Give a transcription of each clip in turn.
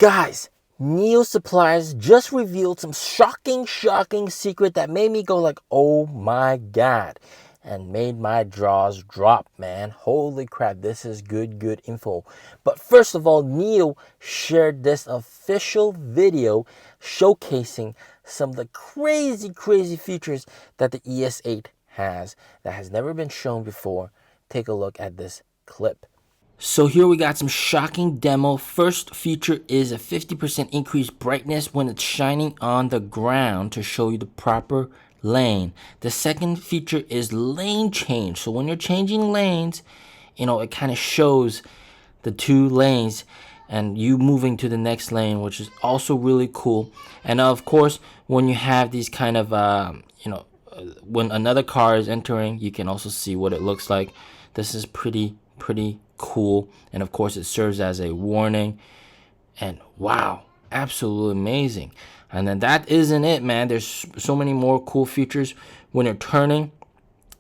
Guys, NIO Suppliers just revealed some shocking secret that made me go like, oh my god, and made my jaws drop, man. Holy crap, this is good info. But first of all, NIO shared this official video showcasing some of the crazy features that the ES8 has that has never been shown before. Take a look at this clip. So here we got some shocking demo. First feature is a 50% increased brightness when it's shining on the ground to show you the proper lane. The second feature is lane change. So when you're changing lanes, it kind of shows the two lanes and you moving to the next lane, which is also really cool. And of course, when you have these kind of, when another car is entering, you can also see what it looks like. This is pretty cool, and of course it serves as a warning. And wow, absolutely amazing. And then that isn't it, man. There's so many more cool features. When you're turning,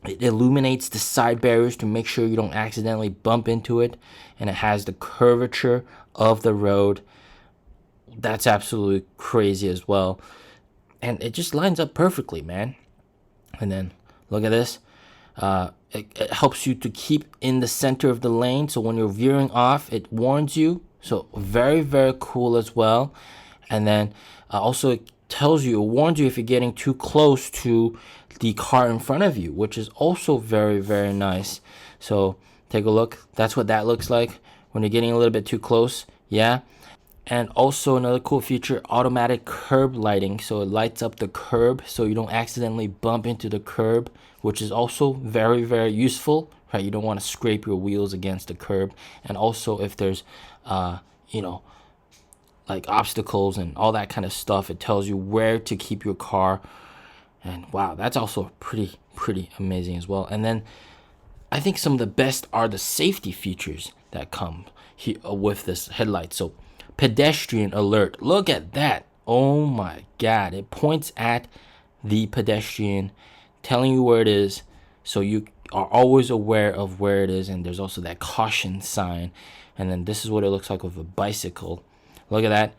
it illuminates the side barriers to make sure you don't accidentally bump into it, and it has the curvature of the road. That's absolutely crazy as well, and it just lines up perfectly, man. And then look at this. It helps you to keep in the center of the lane, so when you're veering off, it warns you. So very cool as well. And then also it tells you, it warns you if you're getting too close to the car in front of you, which is also very nice. So take a look. That's what that looks like when you're getting a little bit too close. Yeah. And also another cool feature, automatic curb lighting. So it lights up the curb so you don't accidentally bump into the curb, which is also very useful, right? You don't want to scrape your wheels against the curb. And also if there's, like obstacles and all that kind of stuff, it tells you where to keep your car. And wow, that's also pretty amazing as well. And then I think some of the best are the safety features that come here with this headlight. So pedestrian alert, look at that. Oh my god, it points at the pedestrian, telling you where it is, so you are always aware of where it is. And there's also that caution sign. And then this is what it looks like with a bicycle. Look at that.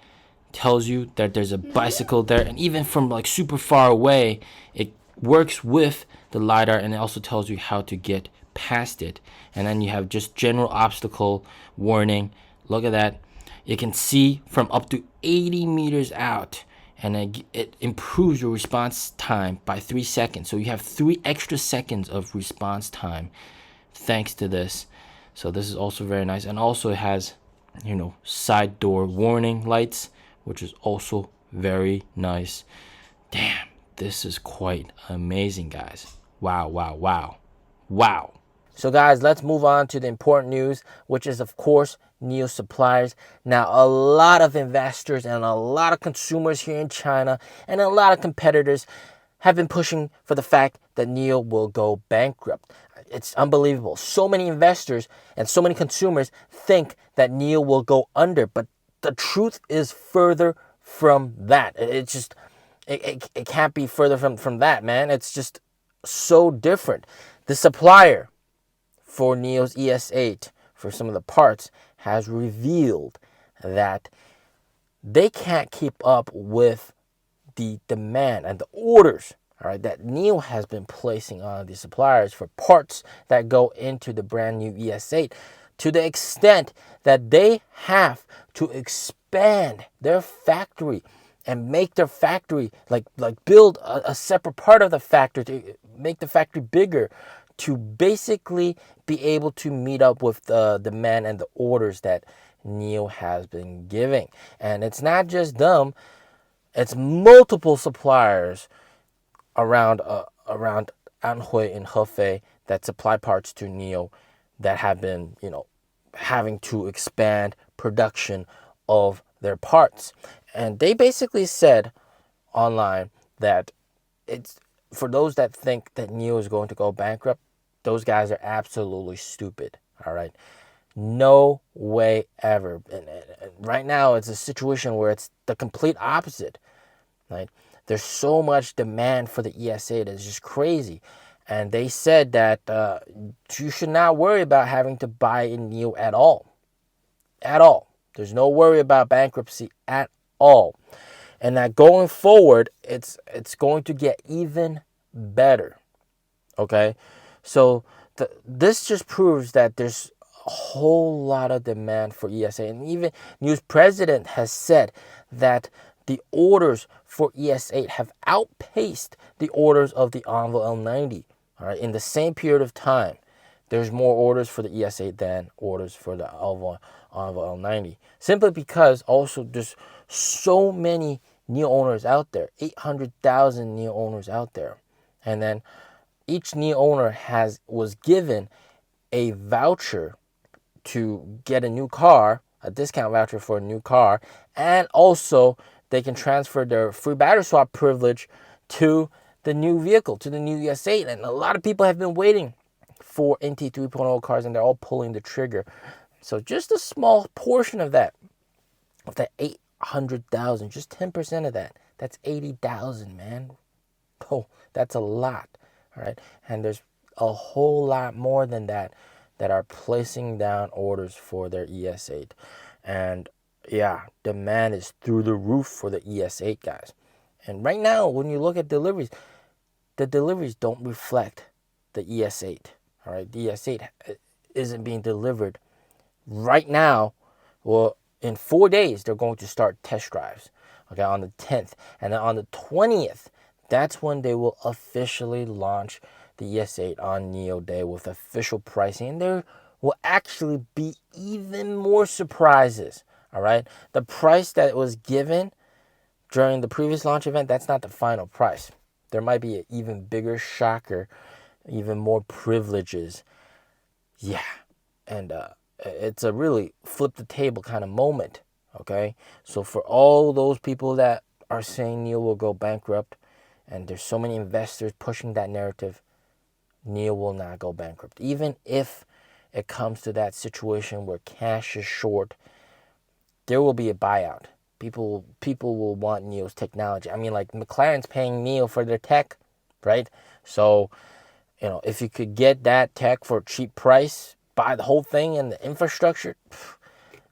Tells you that there's a bicycle there, and even from like super far away, it works with the LiDAR, and it also tells you how to get past it. And then you have just general obstacle warning. Look at that. You can see from up to 80 meters out, and it improves your response time by 3 seconds. So you have 3 extra seconds of response time thanks to this. So this is also very nice. And also it has, side door warning lights, which is also very nice. Damn, this is quite amazing, guys. Wow. So guys, let's move on to the important news, which is of course NIO Suppliers. Now, a lot of investors and a lot of consumers here in China and a lot of competitors have been pushing for the fact that NIO will go bankrupt. It's unbelievable. So many investors and so many consumers think that NIO will go under, but the truth is further from that. It can't be further from that, man. It's just so different. The supplier for NIO's ES8 for some of the parts has revealed that they can't keep up with the demand and the orders, all right, that NIO has been placing on the suppliers for parts that go into the brand new ES8, to the extent that they have to expand their factory and make their factory like build a separate part of the factory to make the factory bigger, to basically be able to meet up with the demand and the orders that NIO has been giving. And it's not just them, it's multiple suppliers around Anhui and Hefei that supply parts to NIO that have been, having to expand production of their parts. And they basically said online that it's, for those that think that NIO is going to go bankrupt, those guys are absolutely stupid. All right. No way ever. And right now, it's a situation where it's the complete opposite. Right? There's so much demand for the ES8. It's just crazy. And they said that you should not worry about having to buy a NIO at all. At all. There's no worry about bankruptcy at all. And that going forward, it's going to get even better. Okay? So this just proves that there's a whole lot of demand for ES8. And even news president has said that the orders for ES8 have outpaced the orders of the Envo L90. All right, in the same period of time, there's more orders for the ES8 than orders for the Envo L90. Simply because also there's so many NIO owners out there, 800,000 NIO owners out there. And then each NIO owner was given a voucher to get a new car, a discount voucher for a new car, and also they can transfer their free battery swap privilege to the new vehicle, to the new ES8. And a lot of people have been waiting for NT 3.0 cars, and they're all pulling the trigger. So just a small portion of that 800,000, just 10% of that, that's 80,000, man. Oh, that's a lot. All right, and there's a whole lot more than that are placing down orders for their ES8. And yeah, demand is through the roof for the ES8, guys. And right now, when you look at deliveries, the deliveries don't reflect the ES8. All right, the ES8 isn't being delivered right now. Well, in 4 days, they're going to start test drives, okay, on the 10th. And then on the 20th, that's when they will officially launch the ES8 on NIO Day with official pricing. And there will actually be even more surprises, all right? The price that was given during the previous launch event, that's not the final price. There might be an even bigger shocker, even more privileges. Yeah, and it's a really flip the table kind of moment, okay? So for all those people that are saying NIO will go bankrupt, and there's so many investors pushing that narrative, NIO will not go bankrupt. Even if it comes to that situation where cash is short, there will be a buyout. People will want NIO's technology. I mean, like McLaren's paying NIO for their tech, right? So, if you could get that tech for a cheap price, buy the whole thing and the infrastructure,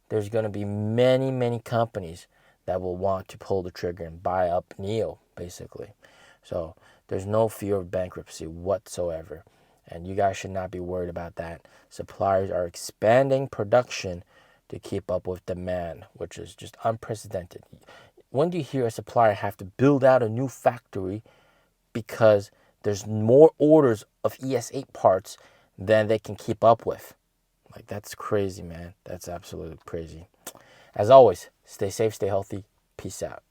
there's going to be many, many companies that will want to pull the trigger and buy up NIO, basically. So there's no fear of bankruptcy whatsoever. And you guys should not be worried about that. Suppliers are expanding production to keep up with demand, which is just unprecedented. When do you hear a supplier have to build out a new factory because there's more orders of ES8 parts than they can keep up with? Like, that's crazy, man. That's absolutely crazy. As always, stay safe, stay healthy. Peace out.